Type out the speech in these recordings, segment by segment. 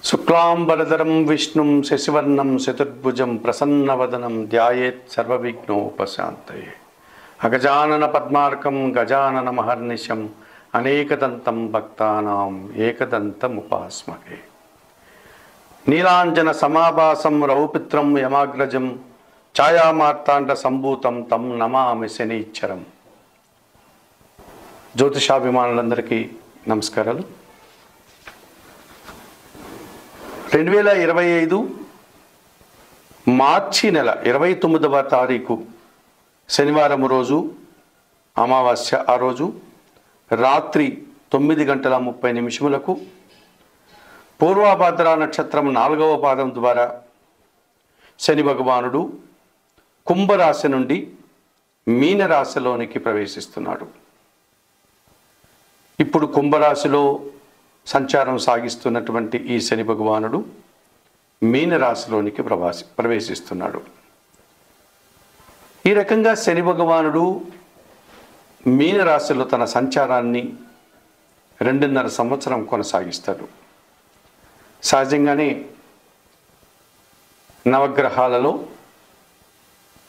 శుక్లాంబరధరం విష్ణుం శశివర్ణం చతుర్భుజం ప్రసన్నవదనం ధ్యాయేత్ సర్వవిఘ్నోపశాంతయే. అగజానన పద్మార్కం గజానన మహర్నిశం అనేకదంతం భక్తానాం ఏకదంతముపాస్మహే. నీలాంజన సమాభాసం రౌపిత్రం యమాగ్రజం ఛాయామార్తాండ సంభూతం తం నమామి శనీశ్వరం. జ్యోతిషాభిమానులందరికీ నమస్కారాలు. 2025 మార్చి నెల 29వ తారీఖు శనివారం రోజు అమావాస్య. ఆ రోజు రాత్రి 9:30 పూర్వభాద్ర నక్షత్రం 4వ పాదం ద్వారా శని భగవానుడు కుంభరాశి నుండి మీనరాశిలోనికి ప్రవేశిస్తున్నాడు. ఇప్పుడు కుంభరాశిలో సంచారం సాగిస్తున్నటువంటి ఈ శని భగవానుడు మీనరాశిలోనికి ప్రవేశిస్తున్నాడు. ఈ రకంగా శని భగవానుడు మీనరాశిలో తన సంచారాన్ని 2.5 సంవత్సరం కొనసాగిస్తాడు. సహజంగానే నవగ్రహాలలో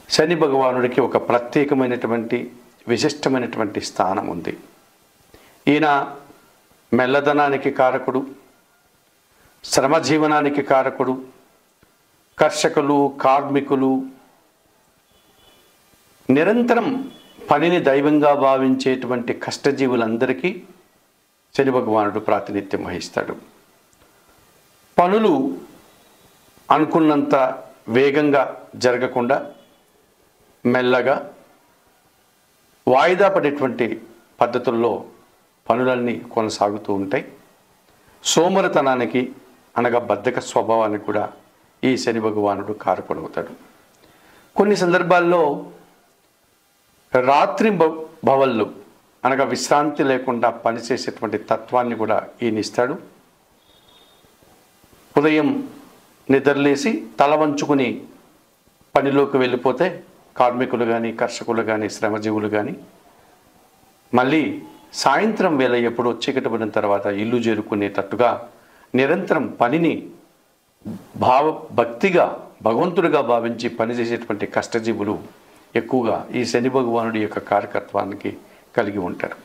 శని భగవానుడికి ఒక ప్రత్యేకమైనటువంటి విశిష్టమైనటువంటి స్థానం ఉంది. ఈయన మెల్లదనానికి కారకుడు, శ్రమజీవనానికి కారకుడు, కర్షకులు, కార్మికులు, నిరంతరం పనిని దైవంగా భావించేటువంటి కష్టజీవులందరికీ శని భగవానుడు ప్రాతినిధ్యం వహిస్తాడు. పనులు అనుకున్నంత వేగంగా జరగకుండా మెల్లగా వాయిదా పడేటువంటి పద్ధతుల్లో పనులన్నీ కొనసాగుతూ ఉంటాయి. సోమరితనానికి అనగా బద్ధక స్వభావానికి కూడా ఈ శని భగవానుడు కారకుడవుతాడు. కొన్ని సందర్భాల్లో రాత్రి భవళ్ళు అనగా విశ్రాంతి లేకుండా పనిచేసేటువంటి తత్వాన్ని కూడా ఈయన ఇస్తాడు. ఉదయం నిద్రలేసి తల వంచుకుని పనిలోకి వెళ్ళిపోతే కార్మికులు కానీ, కర్షకులు కానీ, శ్రమజీవులు కానీ మళ్ళీ సాయంత్రం వేళ ఎప్పుడో చీకటి పడిన తర్వాత ఇల్లు చేరుకునేటట్టుగా నిరంతరం పనిని భక్తిగా భగవంతుడిగా భావించి పనిచేసేటువంటి కష్టజీవులు ఎక్కువగా ఈ శని భగవానుడి యొక్క కారకత్వానికి కలిగి ఉంటారు.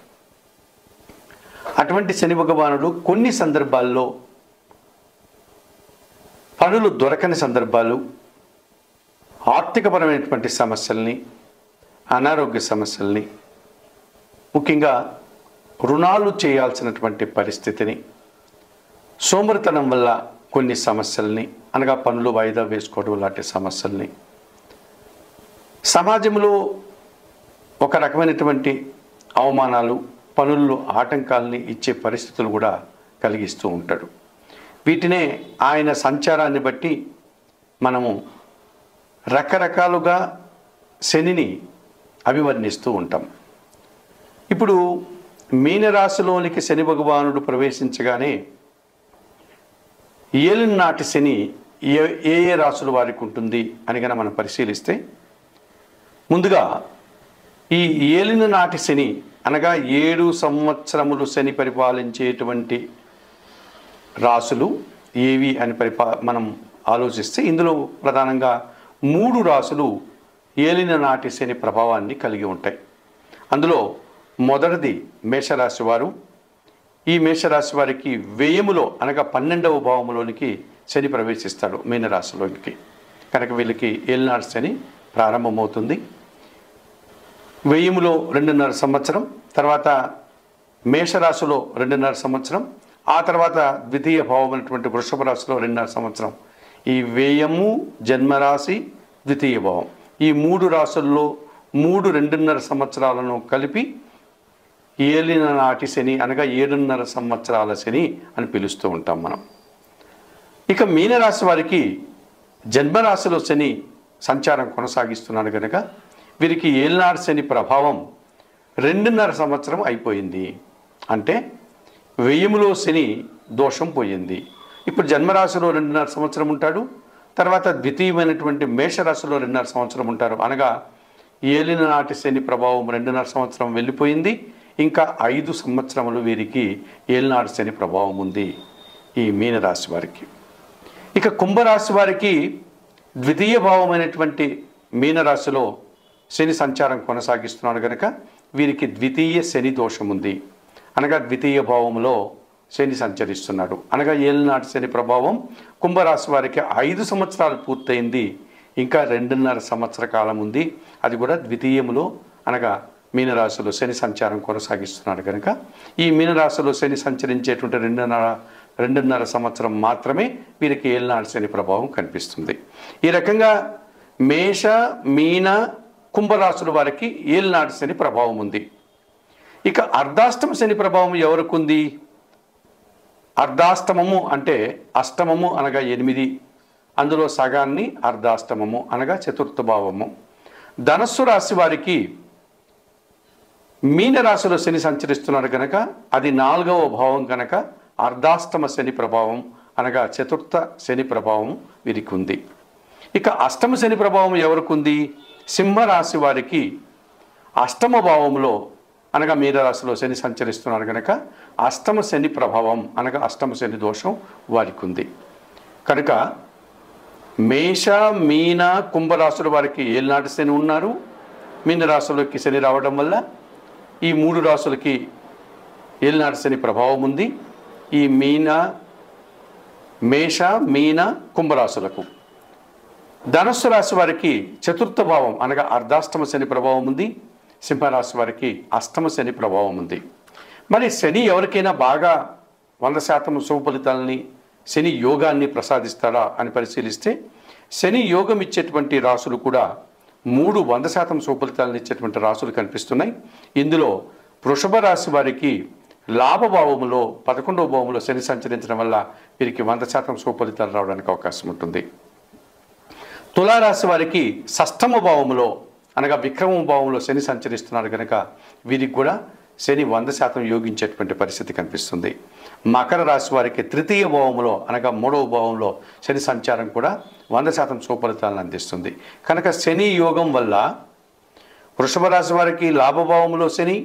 అటువంటి శని భగవానుడు కొన్ని సందర్భాల్లో పనులు దొరకని సందర్భాలు, ఆర్థికపరమైనటువంటి సమస్యల్ని, అనారోగ్య సమస్యల్ని, ముఖ్యంగా రుణాలు చేయాల్సినటువంటి పరిస్థితిని, సోమరితనం వల్ల కొన్ని సమస్యల్ని అనగా పనులు వాయిదా వేసుకోవడం లాంటి సమస్యల్ని, సమాజంలో ఒక రకమైనటువంటి అవమానాలు, పనుల్లో ఆటంకాలని ఇచ్చే పరిస్థితులు కూడా కలిగిస్తూ ఉంటాడు. వీటినే ఆయన సంచారాన్ని బట్టి మనము రకరకాలుగా శనిని అభివర్ణిస్తూ ఉంటాం. ఇప్పుడు మీనరాశిలోనికి శని భగవానుడు ప్రవేశించగానే ఏలినాటి శని ఏ ఏ రాశుల వారికి ఉంటుంది అని కనుక మనం పరిశీలిస్తే, ముందుగా ఈ ఏలిన నాటి శని అనగా 7 సంవత్సరములు శని పరిపాలించేటువంటి రాశులు ఏవి అని మనం ఆలోచిస్తే, ఇందులో ప్రధానంగా 3 రాశులు ఏలిన నాటి శని ప్రభావాన్ని కలిగి ఉంటాయి. అందులో మొదటిది మేషరాశి వారు. ఈ మేషరాశి వారికి వ్యయములో అనగా 12వ భావములోనికి శని ప్రవేశిస్తాడు మీనరాశిలోనికి. కనుక వీళ్ళకి ఏలినాటి శని ప్రారంభమవుతుంది. వ్యయములో 2.5 సంవత్సరం, తర్వాత మేషరాశిలో 2.5 సంవత్సరం, ఆ తర్వాత ద్వితీయ భావమైనటువంటి వృషభ రాశిలో 2.5 సంవత్సరం. ఈ వ్యయము, జన్మరాశి, ద్వితీయ భావం, ఈ 3 రాశుల్లో 2.5 సంవత్సరాలను కలిపి ఏలిన నాటి శని అనగా 7.5 సంవత్సరాల శని అని పిలుస్తూ ఉంటాం మనం. ఇక మీనరాశి వారికి జన్మరాశిలో శని సంచారం కొనసాగిస్తున్నాడు కనుక వీరికి ఏలినాటి శని ప్రభావం 2.5 సంవత్సరం అయిపోయింది. అంటే వ్యయములో శని దోషం పోయింది. ఇప్పుడు జన్మరాశిలో 2.5 సంవత్సరం ఉంటాడు, తర్వాత ద్వితీయమైనటువంటి మేషరాశిలో 2.5 సంవత్సరం ఉంటారు. అనగా ఏలిన నాటి శని ప్రభావం 2.5 సంవత్సరం వెళ్ళిపోయింది. ఇంకా 5 సంవత్సరములు వీరికి ఏలినాటి శని ప్రభావం ఉంది ఈ మీనరాశి వారికి. ఇక కుంభరాశి వారికి ద్వితీయ భావమైనటువంటి మీనరాశిలో శని సంచారం కొనసాగిస్తున్నాడు కనుక వీరికి ద్వితీయ శని దోషం ఉంది. అనగా ద్వితీయ భావంలో శని సంచరిస్తున్నాడు. అనగా ఏలినాటి శని ప్రభావం కుంభరాశి వారికి 5 సంవత్సరాలు పూర్తయింది. ఇంకా 2.5 సంవత్సర కాలం ఉంది. అది కూడా ద్వితీయములో అనగా మీనరాశిలో శని సంచారం కొనసాగిస్తున్నాడు కనుక ఈ మీనరాశిలో శని సంచరించేటువంటి 2.5 సంవత్సరం మాత్రమే వీరికి ఏలినాటి శని ప్రభావం కనిపిస్తుంది. ఈ రకంగా మేష మీన కుంభరాశుల వారికి ఏలినాటి శని ప్రభావం ఉంది. ఇక అర్ధాష్టమ శని ప్రభావం ఎవరికి ఉంది? అర్ధాష్టమము అంటే అష్టమము అనగా 8, అందులో సగాన్ని అర్ధాష్టమము అనగా చతుర్థ భావము. ధనస్సు రాశి వారికి మీనరాశిలో శని సంచరిస్తున్నాడు కనుక అది 4వ భావం కనుక అర్ధాష్టమ శని ప్రభావం అనగా చతుర్థ శని ప్రభావం వీరికి ఉంది. ఇక అష్టమ శని ప్రభావం ఎవరికి ఉంది? సింహరాశి వారికి అష్టమ భావంలో అనగా మీనరాశిలో శని సంచరిస్తున్నాడు కనుక అష్టమ శని ప్రభావం అనగా అష్టమ శని దోషం వారికి ఉంది. కనుక మేష మీన కుంభరాశుల వారికి ఏలినాటి శని ఉన్నారు. మీనరాశులకి శని రావడం వల్ల ఈ 3 రాశులకి ఏలినాటి శని ప్రభావం ఉంది. ఈ మేష మీన కుంభరాశులకు. ధనస్సు రాశి వారికి చతుర్థ భావం అనగా అర్ధాష్టమ శని ప్రభావం ఉంది. సింహరాశి వారికి అష్టమ శని ప్రభావం ఉంది. మరి శని ఎవరికైనా బాగా 100% శుభ ఫలితాలని శని యోగాన్ని ప్రసాదిస్తాడా అని పరిశీలిస్తే శని యోగం ఇచ్చేటువంటి రాశులు కూడా 3 100% శుభ ఫలితాలను ఇచ్చేటువంటి రాశులు కనిపిస్తున్నాయి. ఇందులో వృషభ రాశి వారికి లాభభావములో 11వ భావంలో శని సంచరించడం వల్ల వీరికి 100% శుభ ఫలితాలు రావడానికి అవకాశం ఉంటుంది. తులారాశి వారికి షష్ఠమ భావములో అనగా విక్రమ భావంలో శని సంచరిస్తున్నారు కనుక వీరికి కూడా శని 100% యోగించేటువంటి పరిస్థితి కనిపిస్తుంది. మకర రాశి వారికి తృతీయ భావంలో అనగా 3వ భావంలో శని సంచారం కూడా 100% శుభ ఫలితాలను అందిస్తుంది. కనుక శని యోగం వల్ల వృషభ రాశి వారికి లాభభావంలో శని,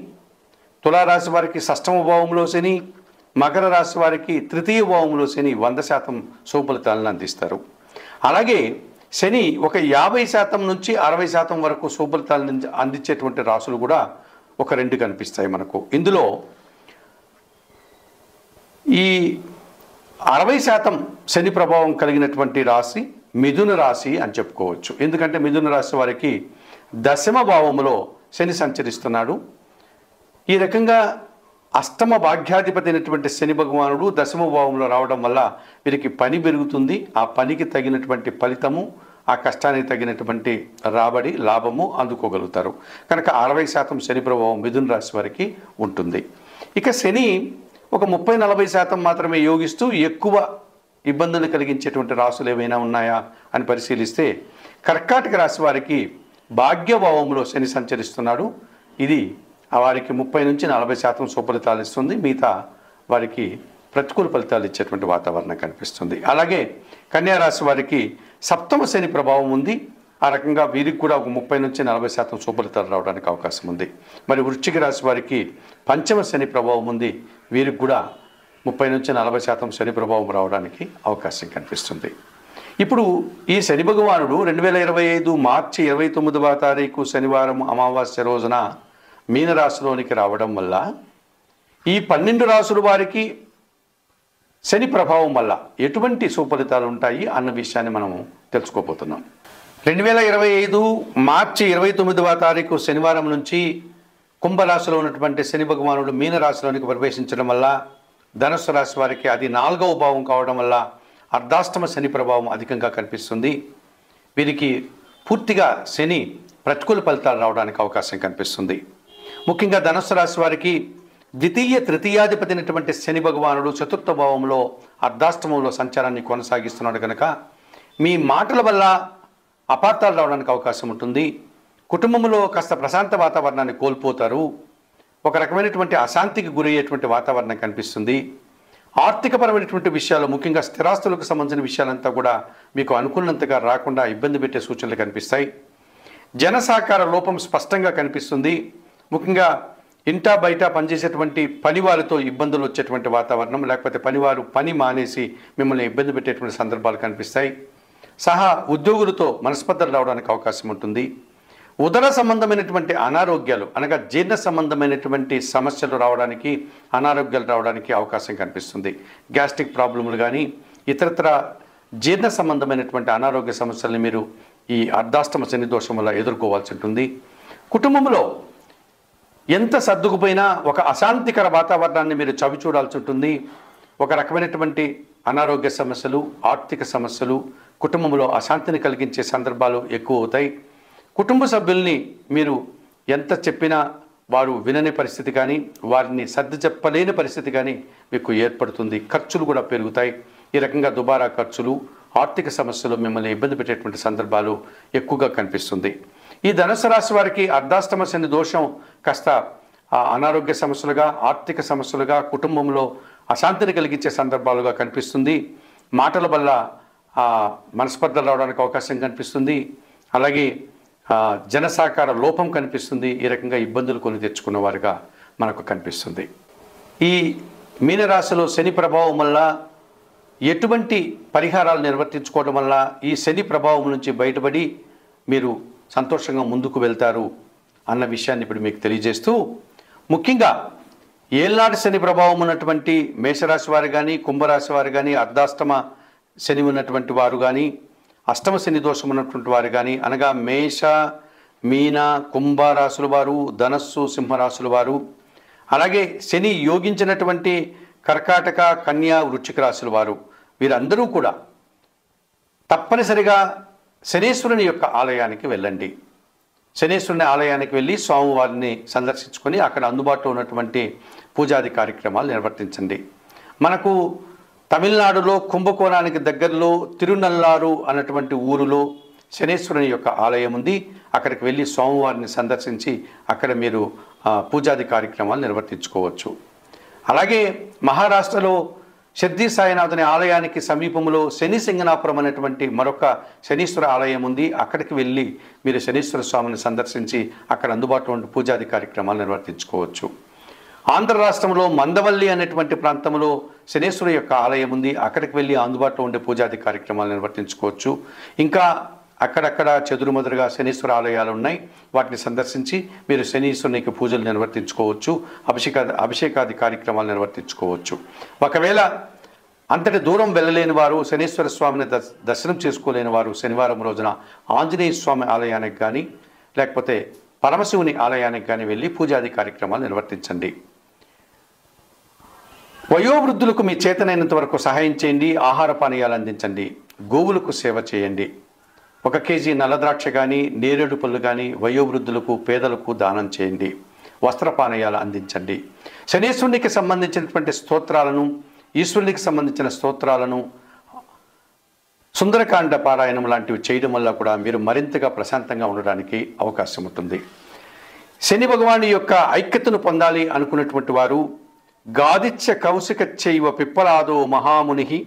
తులారాశి వారికి షష్ఠమ భావంలో శని, మకర రాశి వారికి తృతీయ భావంలో శని 100% శుభ ఫలితాలను అందిస్తారు. అలాగే శని ఒక 50% నుంచి 60% వరకు శుభ ఫలితాలను అందించేటువంటి రాశులు కూడా ఒక 2 కనిపిస్తాయి మనకు. ఇందులో ఈ 60% శని ప్రభావం కలిగినటువంటి రాశి మిథున రాశి అని చెప్పుకోవచ్చు. ఎందుకంటే మిథున రాశి వారికి దశమ భావములో శని సంచరిస్తున్నాడు. ఈ రకంగా అష్టమ భాగ్యాధిపతి అయినటువంటి శని భగవానుడు దశమ భావంలో రావడం వల్ల వీరికి పని పెరుగుతుంది. ఆ పనికి తగినటువంటి ఫలితము, ఆ కష్టానికి తగినటువంటి రాబడి లాభము అందుకోగలుగుతారు. కనుక 60% శని ప్రభావం మిథున రాశి వారికి ఉంటుంది. ఇక శని ఒక 30-40% మాత్రమే యోగిస్తూ ఎక్కువ ఇబ్బందులు కలిగించేటువంటి రాశులు ఏవైనా ఉన్నాయా అని పరిశీలిస్తే కర్కాటక రాశి వారికి భాగ్యభావంలో శని సంచరిస్తున్నాడు. ఇది వారికి 30-40% సుఫలితాలు ఇస్తుంది. మిగతా వారికి ప్రతికూల ఫలితాలు ఇచ్చేటువంటి వాతావరణం కనిపిస్తుంది. అలాగే కన్యారాశి వారికి సప్తమ శని ప్రభావం ఉంది. ఆ రకంగా వీరికి కూడా ఒక 30-40% సుఫలితాలు రావడానికి అవకాశం ఉంది. మరి వృశ్చిక రాశి వారికి పంచమ శని ప్రభావం ఉంది. వీరికి కూడా 30-40% శని ప్రభావం రావడానికి అవకాశం కనిపిస్తుంది. ఇప్పుడు ఈ శని భగవానుడు 2025 మార్చి 29వ తారీఖు శనివారం అమావాస్య రోజున మీనరాశిలోనికి రావడం వల్ల ఈ 12 రాశుల వారికి శని ప్రభావం వల్ల ఎటువంటి సుఫలితాలు ఉంటాయి అన్న విషయాన్ని మనం తెలుసుకోబోతున్నాం. 2025 మార్చి 29వ తారీఖు శనివారం నుంచి కుంభరాశిలో ఉన్నటువంటి శని భగవానుడు మీనరాశిలోనికి ప్రవేశించడం వల్ల ధనుస్సు రాశి వారికి అది 4వ భావం కావడం వల్ల అర్ధాష్టమ శని ప్రభావం అధికంగా కనిపిస్తుంది. వీరికి పూర్తిగా శని ప్రతికూల ఫలితాలు రావడానికి అవకాశం కనిపిస్తుంది. ముఖ్యంగా ధనుస్సు రాశి వారికి ద్వితీయ తృతీయాధిపతి అయినటువంటి శని భగవానుడు చతుర్థ భావంలో అర్ధాష్టమంలో సంచారాన్ని కొనసాగిస్తున్నాడు కనుక మీ మాటల వల్ల అపార్థాలు రావడానికి అవకాశం ఉంటుంది. కుటుంబంలో కాస్త ప్రశాంత వాతావరణాన్ని కోల్పోతారు. ఒక రకమైనటువంటి అశాంతికి గురయ్యేటువంటి వాతావరణం కనిపిస్తుంది. ఆర్థికపరమైనటువంటి విషయాలు ముఖ్యంగా స్థిరాస్తులకు సంబంధించిన విషయాలంతా కూడా మీకు అనుకున్నంతగా రాకుండా ఇబ్బంది పెట్టే సూచనలు కనిపిస్తాయి. జన సహకార లోపం స్పష్టంగా కనిపిస్తుంది. ముఖ్యంగా ఇంటా బయట పనిచేసేటువంటి పనివారితో ఇబ్బందులు వచ్చేటువంటి వాతావరణం, లేకపోతే పనివారు పని మానేసి మిమ్మల్ని ఇబ్బంది పెట్టేటువంటి సందర్భాలు కనిపిస్తాయి. సహా ఉద్యోగులతో మనస్పర్ధలు రావడానికి అవకాశం ఉంటుంది. ఉదర సంబంధమైనటువంటి అనారోగ్యాలు అనగా జీర్ణ సంబంధమైనటువంటి సమస్యలు రావడానికి, అనారోగ్యాలు రావడానికి అవకాశం కనిపిస్తుంది. గ్యాస్ట్రిక్ ప్రాబ్లములు కానీ ఇతరత్ర జీర్ణ సంబంధమైనటువంటి అనారోగ్య సమస్యల్ని మీరు ఈ అర్ధాష్టమ శని దోషం వల్ల ఎదుర్కోవాల్సి ఉంటుంది. కుటుంబంలో ఎంత సర్దుకుపోయినా ఒక అశాంతికర వాతావరణాన్ని మీరు చవి చూడాల్సి ఉంటుంది. ఒక రకమైనటువంటి అనారోగ్య సమస్యలు, ఆర్థిక సమస్యలు, కుటుంబంలో అశాంతిని కలిగించే సందర్భాలు ఎక్కువ అవుతాయి. కుటుంబ సభ్యుల్ని మీరు ఎంత చెప్పినా వారు వినని పరిస్థితి కానీ, వారిని సర్ది చెప్పలేని పరిస్థితి కానీ మీకు ఏర్పడుతుంది. ఖర్చులు కూడా పెరుగుతాయి. ఈ రకంగా దుబారా ఖర్చులు, ఆర్థిక సమస్యలు మిమ్మల్ని ఇబ్బంది పెట్టేటువంటి సందర్భాలు ఎక్కువగా కనిపిస్తుంది. ఈ ధనుసు రాశి వారికి అర్ధాష్టమ శని దోషం కాస్త అనారోగ్య సమస్యలుగా, ఆర్థిక సమస్యలుగా, కుటుంబంలో అశాంతిని కలిగించే సందర్భాలుగా కనిపిస్తుంది. మాటల వల్ల మనస్పర్ధలు రావడానికి అవకాశం కనిపిస్తుంది. అలాగే జనసాకార లోపం కనిపిస్తుంది. ఈ రకంగా ఇబ్బందులు కొని తెచ్చుకున్న వారుగా మనకు కనిపిస్తుంది. ఈ మీనరాశిలో శని ప్రభావం వల్ల ఎటువంటి పరిహారాలు నిర్వర్తించుకోవడం వల్ల ఈ శని ప్రభావం నుంచి బయటపడి మీరు సంతోషంగా ముందుకు వెళ్తారు అన్న విషయాన్ని ఇప్పుడు మీకు తెలియజేస్తూ, ముఖ్యంగా ఏళ్నాటి శని ప్రభావం ఉన్నటువంటి మేషరాశి వారు కానీ, కుంభరాశి వారు కానీ, అర్ధాష్టమ శని ఉన్నటువంటి వారు కానీ, అష్టమ శని దోషం ఉన్నటువంటి వారు కానీ, అనగా మేష, మీన, కుంభ రాశుల వారు, ధనస్సు, సింహరాశుల వారు, అలాగే శని యోగించినటువంటి కర్కాటక, కన్యా, వృశ్చిక రాశుల వారు, వీరందరూ కూడా తప్పనిసరిగా శనేశ్వరుని యొక్క ఆలయానికి వెళ్ళండి. శనేశ్వరుని ఆలయానికి వెళ్ళి స్వామివారిని సందర్శించుకొని అక్కడ అందుబాటులో ఉన్నటువంటి పూజాది కార్యక్రమాలు నిర్వర్తించండి. మనకు తమిళనాడులో కుంభకోణానికి దగ్గరలో తిరునల్లారు అన్నటువంటి ఊరిలో శనేశ్వరుని యొక్క ఆలయం ఉంది. అక్కడికి వెళ్ళి స్వామివారిని సందర్శించి అక్కడ మీరు పూజాది కార్యక్రమాలు నిర్వర్తించుకోవచ్చు. అలాగే మహారాష్ట్రలో షిర్డీ సాయినాథుని ఆలయానికి సమీపంలో శని సింగనాపురం అనేటువంటి మరొక శనీశ్వర ఆలయం ఉంది. అక్కడికి వెళ్ళి మీరు శనీశ్వర స్వామిని సందర్శించి అక్కడ అందుబాటులో ఉండే పూజాది కార్యక్రమాలు నిర్వర్తించుకోవచ్చు. ఆంధ్ర రాష్ట్రంలో మందవల్లి అనేటువంటి ప్రాంతంలో శనీశ్వరు యొక్క ఆలయం ఉంది. అక్కడికి వెళ్ళి అందుబాటులో ఉండే పూజాది కార్యక్రమాలు నిర్వర్తించుకోవచ్చు. ఇంకా అక్కడక్కడ చెదురుమదురుగా శనీశ్వర ఆలయాలు ఉన్నాయి. వాటిని సందర్శించి మీరు శనీశ్వరునికి పూజలు నిర్వర్తించుకోవచ్చు, అభిషేకాది కార్యక్రమాలు నిర్వర్తించుకోవచ్చు. ఒకవేళ అంతటి దూరం వెళ్ళలేని వారు, శనీశ్వర స్వామిని దర్శనం చేసుకోలేని వారు శనివారం రోజున ఆంజనేయ స్వామి ఆలయానికి కానీ లేకపోతే పరమశివుని ఆలయానికి కానీ వెళ్ళి పూజాది కార్యక్రమాలు నిర్వర్తించండి. వయోవృద్ధులకు మీ చేతనైనంత వరకు సహాయం చేయండి. ఆహార పానీయాలు అందించండి. గోవులకు సేవ చేయండి. 1 కేజీ నల్లద్రాక్ష కానీ, నేరేడు పళ్ళు కానీ వయోవృద్ధులకు, పేదలకు దానం చేయండి. వస్త్రపానీయాలు అందించండి. శనీశ్వరునికి సంబంధించినటువంటి స్తోత్రాలను, ఈశ్వరునికి సంబంధించిన స్తోత్రాలను, సుందరకాండ పారాయణం లాంటివి చేయడం వల్ల కూడా మీరు మరింతగా ప్రశాంతంగా ఉండడానికి అవకాశం ఉంటుంది. శని భగవాను యొక్క ఐక్యతను పొందాలి అనుకున్నటువంటి వారు గాదిత్య కౌశిక చైవ పిప్పలాదో మహాముని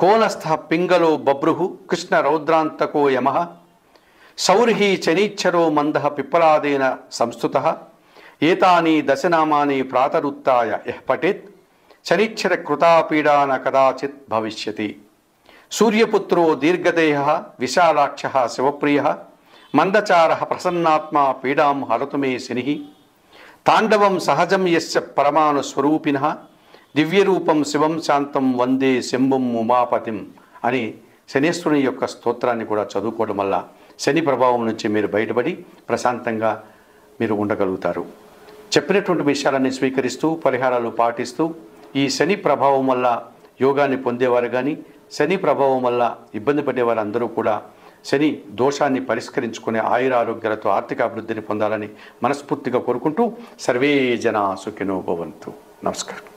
కోనస్థ పింగళో బభ్రుహు కృష్ణ రౌద్రాంతకో యమః సౌర్హి శనీచ్ఛరో మందః పిప్పలాదేన సంస్థుతః ఏతాని దశనామాని ప్రాతరుత్తాయ యః పఠేత్ శనీచ్ఛర కృతాపీడాన కదాచిత్ భవిష్యతి. సూర్యపుత్రో దీర్ఘదేహః విశాలాక్షః శివప్రియః మందచారః ప్రసన్నాత్మా పీడాం హరతు మే శనిః తాండవం సహజం యస్య పరమాణు స్వరూపిణః దివ్యరూపం శివం శాంతం వందే శంభుం ఉమాపతిం అని శనీశ్వరుని యొక్క స్తోత్రాన్ని కూడా చదువుకోవడం వల్ల శని ప్రభావం నుంచి మీరు బయటపడి ప్రశాంతంగా మీరు ఉండగలుగుతారు. చెప్పినటువంటి విషయాలన్నీ స్వీకరిస్తూ పరిహారాలు పాటిస్తూ ఈ శని ప్రభావం వల్ల యోగాన్ని పొందేవారు కానీ, శని ప్రభావం వల్ల ఇబ్బంది పడేవారు అందరూ కూడా శని దోషాన్ని పరిష్కరించుకునే ఆయురారోగ్యాలతో ఆర్థిక అభివృద్ధిని పొందాలని మనస్ఫూర్తిగా కోరుకుంటూ సర్వే జనా సుఖినో భవంతు. నమస్కారం.